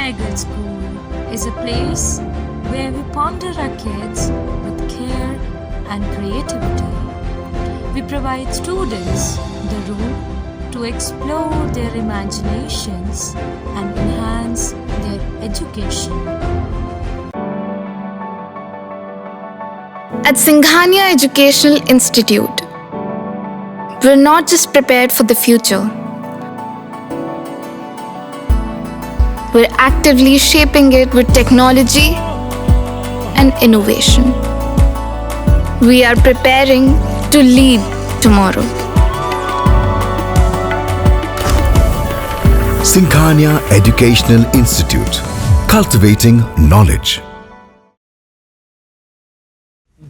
Vinayagar School is a place where we ponder our kids with care and creativity. We provide students the room to explore their imaginations and enhance their education. At Singhania Educational Institute, we're not just prepared for the future, we're actively shaping it with technology and innovation. We are preparing to lead tomorrow. Singhania Educational Institute, cultivating knowledge.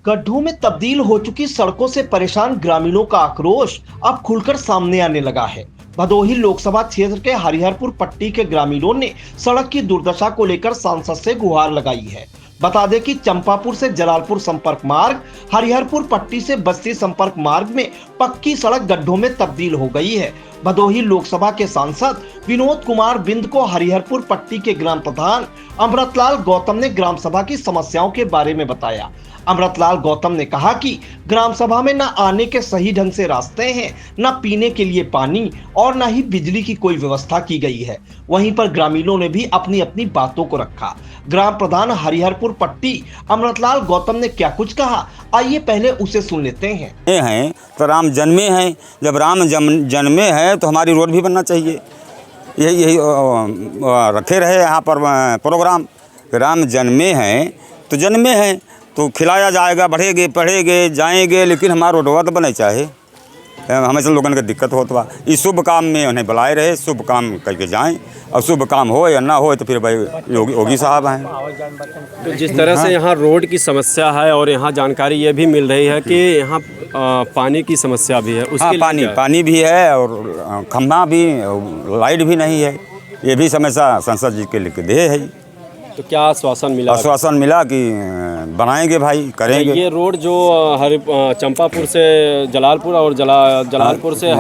गड्ढों में तब्दील हो चुकी सड़कों से परेशान ग्रामीणों का आक्रोश अब खुलकर सामने आने लगा है। भदोही लोकसभा क्षेत्र के हरिहरपुर पट्टी के ग्रामीणों ने सड़क की दुर्दशा को लेकर सांसद से गुहार लगाई है। बता दें कि चंपापुर से जलालपुर संपर्क मार्ग, हरिहरपुर पट्टी से बस्ती संपर्क मार्ग में पक्की सड़क गड्ढों में तब्दील हो गई है। भदोही लोकसभा के सांसद विनोद कुमार बिंद को हरिहरपुर पट्टी के ग्राम प्रधान अमृतलाल गौतम ने ग्राम सभा की समस्याओं के बारे में बताया। अमृतलाल गौतम ने कहा कि ग्राम सभा में न आने के सही ढंग से रास्ते हैं, न पीने के लिए पानी और न ही बिजली की कोई व्यवस्था की गई है। वहीं पर ग्रामीणों ने भी अपनी अपनी बातों को रखा। ग्राम प्रधान हरिहरपुर पट्टी अमृतलाल गौतम ने क्या कुछ कहा, आइए पहले उसे सुन लेते हैं। तो राम जन्मे हैं, जब राम जन्मे हैं तो हमारी रोड भी बनना चाहिए। यही रखे रहे यहाँ पर प्रोग्राम। राम जन्मे हैं तो खिलाया जाएगा, बढ़ेगे पढ़ेगे जाएंगे, लेकिन हमारा रोडवा तो बने चाहे। हमेशा लोगों के दिक्कत होता बा। इस शुभ काम में उन्हें बुलाए रहे, शुभ काम करके जाएं, और शुभ काम हो या ना हो तो फिर भाई योगी साहब हैं। तो जिस तरह से यहाँ रोड की समस्या है और यहाँ जानकारी ये भी मिल रही है कि यहाँ पानी की समस्या भी है, उसके पानी भी है और खंभा भी, लाइट भी नहीं है। ये भी समस्या संसद जी के लिख दे है। तो क्या आश्वासन मिला? आश्वासन मिला कि बनाएंगे भाई, करेंगे। ये रोड जो चंपापुर से जलालपुर और जलालपुर से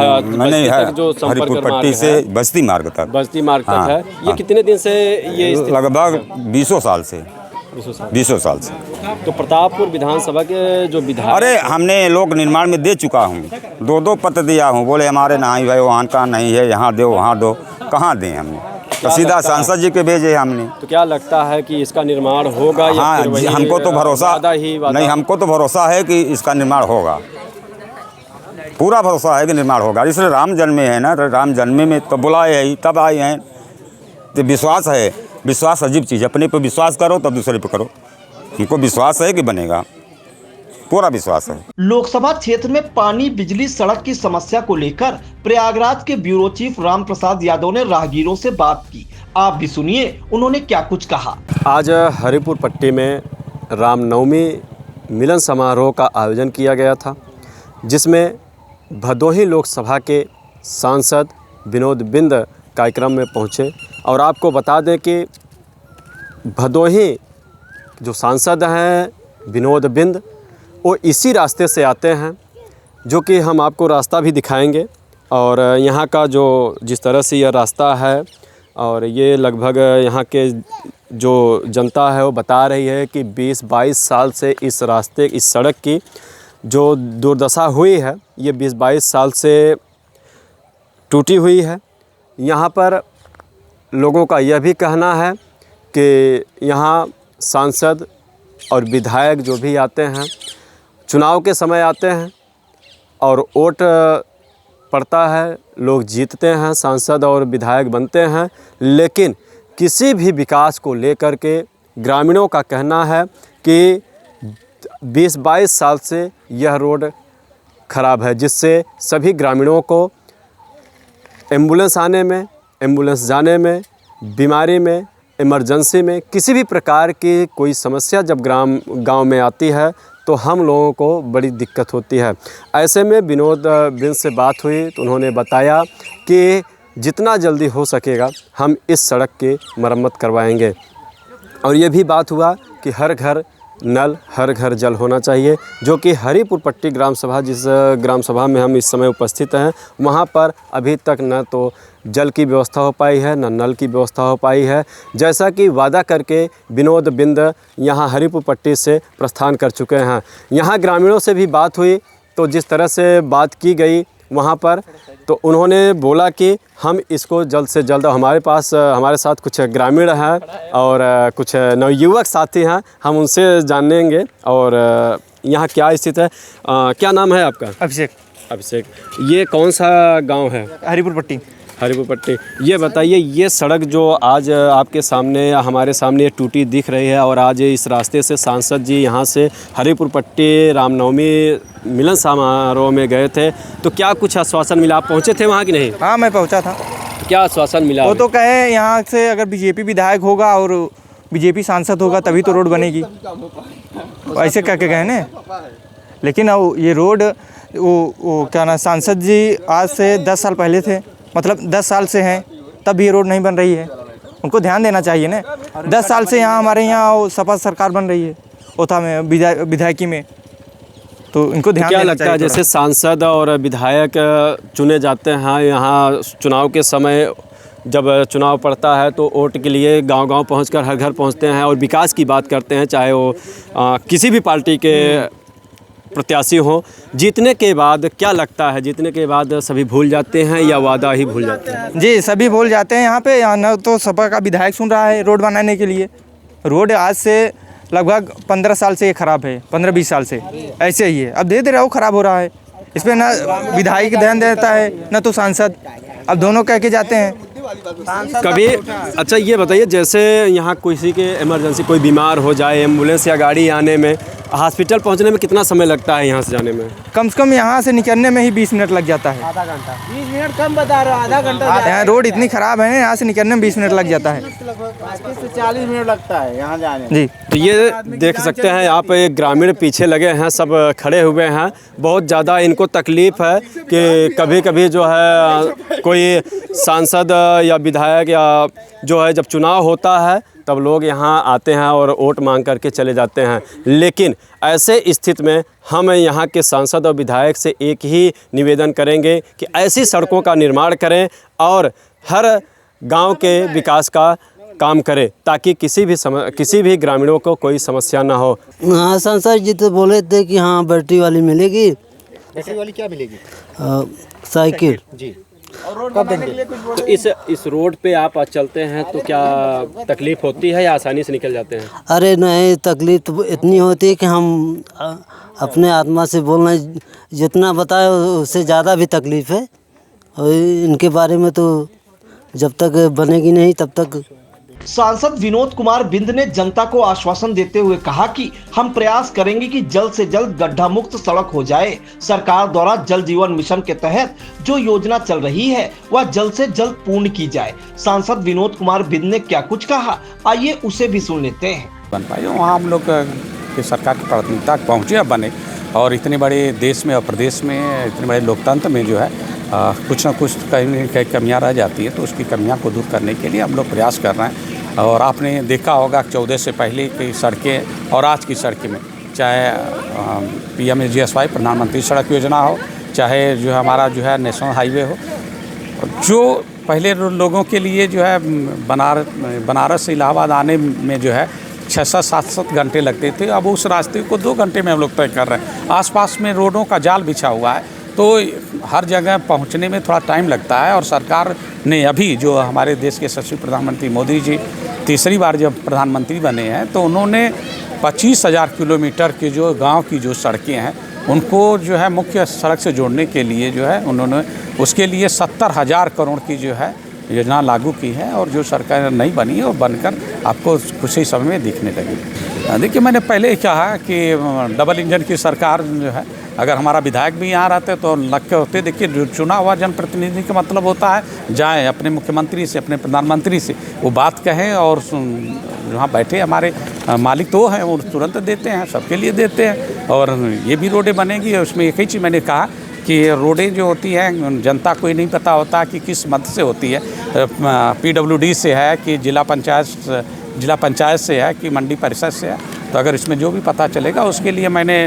जो हरिपुर पट्टी से बस्ती मार्ग तक है, ये कितने दिन से ये लगभग 20 साल से। तो प्रतापपुर विधानसभा के जो विधायक, अरे हमने लोक निर्माण में दे चुका हूँ, 2 पत्र दिया हूँ। बोले हमारे ना भाई वहाँ का नहीं है, यहाँ दो वहाँ दो, कहाँ दें हमने, तो सीधा सांसद जी के भेजे हमने। तो क्या लगता है कि इसका निर्माण होगा? हाँ, हमको तो भरोसा नहीं, हमको तो भरोसा है कि इसका निर्माण होगा, पूरा भरोसा है कि निर्माण होगा। इसलिए राम जन्मे है ना, राम जन्मे में तो बुलाए हैं, तब आए हैं। तो विश्वास है, विश्वास अजीब चीज़। अपने पर विश्वास करो तब दूसरे पर करो। हमको विश्वास है कि बनेगा, पूरा विश्वास है। लोकसभा क्षेत्र में पानी, बिजली, सड़क की समस्या को लेकर प्रयागराज के ब्यूरो चीफ राम प्रसाद यादव ने राहगीरों से बात की। आप भी सुनिए उन्होंने क्या कुछ कहा। आज हरिपुर पट्टी में रामनवमी मिलन समारोह का आयोजन किया गया था, जिसमें भदोही लोकसभा के सांसद विनोद बिंद कार्यक्रम में पहुंचे। और आपको बता दें कि भदोही जो सांसद हैं विनोद बिंद, वो इसी रास्ते से आते हैं, जो कि हम आपको रास्ता भी दिखाएंगे। और यहाँ का जो जिस तरह से यह रास्ता है, और ये लगभग यहाँ के जो जनता है वो बता रही है कि 20-22 साल से इस रास्ते, इस सड़क की जो दुर्दशा हुई है, ये 20-22 साल से टूटी हुई है। यहाँ पर लोगों का यह भी कहना है कि यहाँ सांसद और विधायक जो भी आते हैं, चुनाव के समय आते हैं और वोट पड़ता है, लोग जीतते हैं, सांसद और विधायक बनते हैं, लेकिन किसी भी विकास को लेकर के ग्रामीणों का कहना है कि 20-22 साल से यह रोड ख़राब है, जिससे सभी ग्रामीणों को एम्बुलेंस आने में, एम्बुलेंस जाने में, बीमारी में, इमरजेंसी में, किसी भी प्रकार की कोई समस्या जब गांव में आती है तो हम लोगों को बड़ी दिक्कत होती है। ऐसे में विनोद बिंद से बात हुई तो उन्होंने बताया कि जितना जल्दी हो सकेगा हम इस सड़क की मरम्मत करवाएंगे। और ये भी बात हुआ कि हर घर नल हर घर जल होना चाहिए, जो कि हरिपुर पट्टी ग्राम सभा, जिस ग्राम सभा में हम इस समय उपस्थित हैं, वहाँ पर अभी तक न तो जल की व्यवस्था हो पाई है, न नल की व्यवस्था हो पाई है। जैसा कि वादा करके विनोद बिंद यहाँ हरिपुर पट्टी से प्रस्थान कर चुके हैं। यहाँ ग्रामीणों से भी बात हुई तो जिस तरह से बात की गई वहाँ पर, तो उन्होंने बोला कि हम इसको जल्द से जल्द, हमारे साथ कुछ ग्रामीण हैं और कुछ नवयुवक साथी हैं, हम उनसे जानेंगे और यहाँ क्या स्थिति है। क्या नाम है आपका? अभिषेक। ये कौन सा गांव है? हरिपुर पट्टी। हरिपुर पट्टी। ये बताइए, ये सड़क जो आज आपके सामने, हमारे सामने टूटी दिख रही है और आज इस रास्ते से सांसद जी यहाँ से हरिपुर पट्टी रामनवमी मिलन समारोह में गए थे, तो क्या कुछ आश्वासन मिला? आप पहुँचे थे वहाँ कि नहीं? हाँ, मैं पहुँचा था। क्या आश्वासन मिला? वो तो कहे यहाँ से अगर बीजेपी विधायक होगा और बीजेपी सांसद होगा तभी तो रोड बनेगी, ऐसे कह के गए ना। लेकिन ये रोड वो क्या ना, सांसद जी आज से 10 साल पहले थे, मतलब 10 साल से हैं, तब भी ये रोड नहीं बन रही है। उनको ध्यान देना चाहिए ना। 10 साल से यहाँ हमारे यहाँ सपा सरकार बन रही है ओथा में, विधायकी में, तो इनको ध्यान क्या देना लगता चाहिए। है जैसे सांसद और विधायक चुने जाते हैं यहाँ चुनाव के समय, जब चुनाव पड़ता है तो वोट के लिए गांव-गांव पहुंचकर हर घर पहुंचते हैं और विकास की बात करते हैं, चाहे वो किसी भी पार्टी के प्रत्याशी हो, जीतने के बाद क्या लगता है, जीतने के बाद सभी भूल जाते हैं या वादा ही भूल जाते हैं? जी, सभी भूल जाते हैं। यहाँ पे न तो सपा का विधायक सुन रहा है रोड बनाने के लिए। रोड आज से लगभग 15 साल से ये ख़राब है, 15-20 साल से ऐसे ही है। अब धीरे-धीरे वो ख़राब हो रहा है। इस पर ना विधायक ध्यान देता है, न तो सांसद। अब दोनों कह के जाते हैं कभी। अच्छा, ये बताइए, जैसे यहाँ किसी के इमरजेंसी, कोई बीमार हो जाए, एम्बुलेंस या गाड़ी आने में, हॉस्पिटल पहुँचने में कितना समय लगता है यहाँ से जाने में? कम से कम यहाँ से निकलने में ही 20 मिनट लग जाता है। आधा घंटा, 20 मिनट कम बता रहा हूँ, आधा घंटा। यहाँ रोड इतनी ख़राब है ना, यहाँ से निकलने में 20 मिनट लग जाता है। 35 से 40 मिनट लगता है यहाँ जाने। जी, तो ये देख सकते हैं आप, एक ग्रामीण पीछे लगे हैं, सब खड़े हुए हैं। बहुत ज़्यादा इनको तकलीफ़ है कि कभी कभी जो है कोई सांसद या विधायक या जो है, जब चुनाव होता है तब लोग यहाँ आते हैं और वोट मांग करके चले जाते हैं। लेकिन ऐसे स्थिति में हम यहाँ के सांसद और विधायक से एक ही निवेदन करेंगे कि ऐसी सड़कों का निर्माण करें और हर गांव के विकास का काम करें, ताकि किसी भी ग्रामीणों को कोई समस्या ना हो। हाँ, सांसद जी तो बोले थे कि हाँ बैटरी वाली मिलेगी। बैटरी वाली क्या मिलेगी? साइकिल जी। और कब देंगे? तो इस रोड पे आप चलते हैं तो क्या तकलीफ होती है या आसानी से निकल जाते हैं? अरे नहीं, तकलीफ तो इतनी होती है कि हम अपने आत्मा से बोलना, जितना बताए उससे ज़्यादा भी तकलीफ़ है। और इनके बारे में तो जब तक बनेगी नहीं तब तक। सांसद विनोद कुमार बिंद ने जनता को आश्वासन देते हुए कहा कि हम प्रयास करेंगे कि जल्द से जल्द गड्ढा मुक्त सड़क हो जाए। सरकार द्वारा जल जीवन मिशन के तहत जो योजना चल रही है वह जल्द से जल्द पूर्ण की जाए। सांसद विनोद कुमार बिंद ने क्या कुछ कहा, आइए उसे भी सुन लेते हैं। बन पाए वहाँ हम लोग की सरकार की प्राथमिकता पहुँचे और बने, और इतने बड़े देश में और प्रदेश में, इतने बड़े लोकतंत्र में जो है कुछ ना कुछ कहीं कमियाँ रह जाती है, तो उसकी कमियाँ को दूर करने के लिए हम लोग प्रयास कर रहे हैं। और आपने देखा होगा 14 से पहले की सड़कें और आज की सड़कें में, चाहे PMGSY प्रधानमंत्री सड़क योजना हो, चाहे जो हमारा जो है नेशनल हाईवे हो, जो पहले लोगों के लिए जो है बनारस से इलाहाबाद आने में जो है 6-7 घंटे लगते थे, अब उस रास्ते को 2 घंटे में हम लोग तय कर रहे हैं। आसपास में रोडों का जाल बिछा हुआ है, तो हर जगह पहुंचने में थोड़ा टाइम लगता है। और सरकार ने अभी जो हमारे देश के यशस्वी प्रधानमंत्री मोदी जी तीसरी बार जब प्रधानमंत्री बने हैं, तो उन्होंने 25,000 किलोमीटर की जो गांव की जो सड़कें हैं उनको जो है मुख्य सड़क से जोड़ने के लिए जो है उन्होंने उसके लिए 70,000 करोड़ की जो है योजना लागू की है, और जो सरकार नहीं बनी और बनकर आपको कुछ ही समय में दिखने लगी। देखिए, मैंने पहले कहा कि डबल इंजन की सरकार जो है, अगर हमारा विधायक भी यहाँ रहते तो लग के होते। देखिए, जो चुना हुआ जनप्रतिनिधि का मतलब होता है जाएँ अपने मुख्यमंत्री से, अपने प्रधानमंत्री से वो बात कहें, और वहाँ बैठे हमारे मालिक तो हैं, वो तुरंत देते हैं, सबके लिए देते हैं। और ये भी रोडें बनेगी, उसमें एक ही चीज़ मैंने कहा कि रोडें जो होती हैं जनता को ही नहीं पता होता कि किस मद से होती है, PWD से है कि जिला पंचायत से है कि मंडी परिषद से है, तो अगर इसमें जो भी पता चलेगा उसके लिए मैंने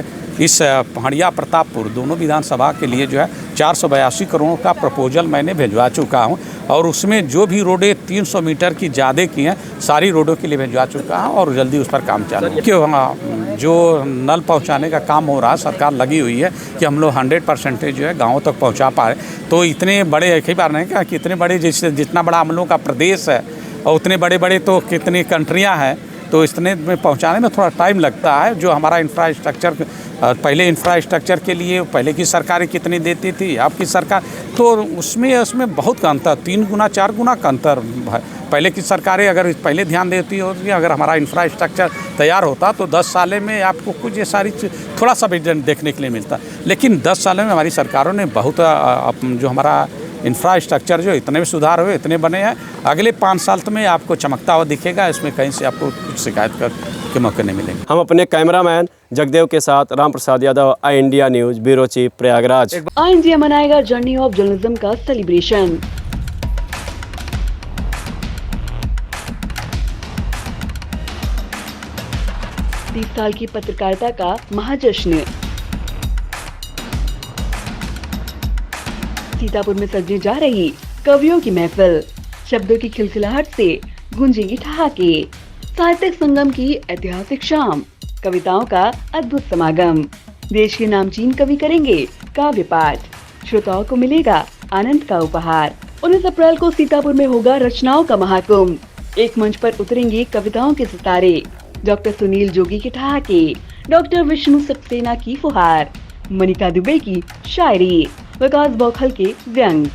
इस पहाड़िया प्रतापपुर दोनों विधानसभा के लिए जो है 482 करोड़ का प्रपोजल मैंने भिजवा चुका हूं और उसमें जो भी रोडें 300 मीटर की ज़्यादा की हैं सारी रोडों के लिए भिजवा चुका हूं और जल्दी उस पर काम चालू है। क्यों जो नल पहुंचाने का काम हो रहा है सरकार लगी हुई है कि हम लोग 100% जो है गाँवों तक पहुँचा पाए। तो इतने बड़े एक ही बार नहीं कहा कि इतने बड़े जितना बड़ा हम लोग का प्रदेश है और उतने बड़े बड़े तो कितनी कंट्रियाँ हैं, तो इतने में पहुंचाने में थोड़ा टाइम लगता है। जो हमारा इंफ्रास्ट्रक्चर पहले इंफ्रास्ट्रक्चर के लिए पहले की सरकारें कितनी देती थी, अब की सरकार तो उसमें बहुत का अंतर, 3 गुना 4 गुना का अंतर है। पहले की सरकारें अगर पहले ध्यान देती होती, अगर हमारा इंफ्रास्ट्रक्चर तैयार होता तो 10 साल में आपको कुछ ये सारी थोड़ा सा भी देखने के लिए मिलता। लेकिन 10 सालों में हमारी सरकारों ने बहुत जो हमारा इंफ्रास्ट्रक्चर जो इतने भी सुधार हुए, इतने बने हैं, अगले 5 साल में आपको चमकता हुआ दिखेगा। इसमें कहीं से आपको कुछ शिकायत के मौके नहीं मिलेंगे। हम अपने कैमरामैन जगदेव के साथ Ram Prasad Yadav, I India news, bureau chief, Prayagraj. I India मनाएगा जर्नी ऑफ जर्नलिज्म का सेलिब्रेशन। तीस साल की पत्रकारिता का महाजश्न। सीतापुर में सजने जा रही कवियों की महफिल, शब्दों की खिलखिलाहट से गूंजेंगी ठहाके। साहित्यिक संगम की ऐतिहासिक शाम, कविताओं का अद्भुत समागम। देश के नामचीन कवि करेंगे काव्य पाठ, श्रोताओं को मिलेगा आनंद का उपहार। 19 अप्रैल को सीतापुर में होगा रचनाओं का महाकुंभ। एक मंच पर उतरेंगे कविताओं के सितारे, डॉक्टर सुनील जोगी के ठहाके, डॉक्टर विष्णु सक्सेना की फुहार, मनिका दुबे की शायरी, विकास बौखल के व्यंग,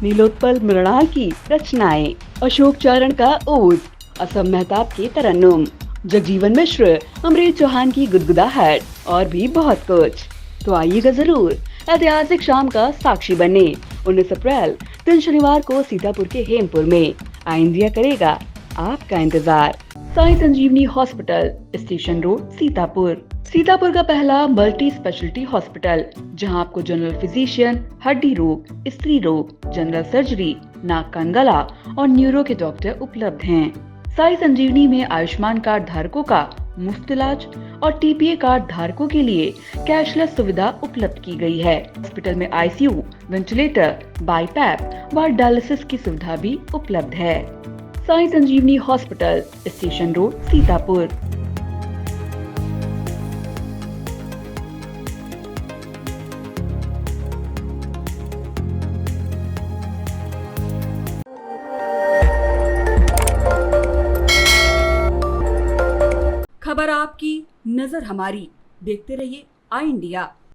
नीलोत्पल मृणाल की रचनाएं, अशोक चारण का ओज, असम मेहताब के तरन्नुम, जगजीवन मिश्र, अमृत चौहान की गुदगुदाहट और भी बहुत कुछ। तो आइएगा जरूर ऐतिहासिक शाम का साक्षी बनने। 19 अप्रैल दिन शनिवार को सीतापुर के हेमपुर में आई इंडिया करेगा आपका इंतजार। Sai Sanjeevani hospital, station road, Sitapur. Sitapur का पहला मल्टी स्पेशलिटी हॉस्पिटल, जहां आपको जनरल फिजिशियन, हड्डी रोग, स्त्री रोग, जनरल सर्जरी, नाक कान गला और न्यूरो के डॉक्टर उपलब्ध हैं। साई संजीवनी में आयुष्मान कार्ड धारकों का मुफ्त इलाज और टीपीए कार्ड धारकों के लिए कैशलेस सुविधा उपलब्ध की गई है। हॉस्पिटल में आईसीयू, वेंटिलेटर, बाईपैप व डायलिसिस की सुविधा भी उपलब्ध है। Sai Sanjeevani hospital, station road, Sitapur. खबर आपकी, नजर हमारी। देखते रहिए आई इंडिया।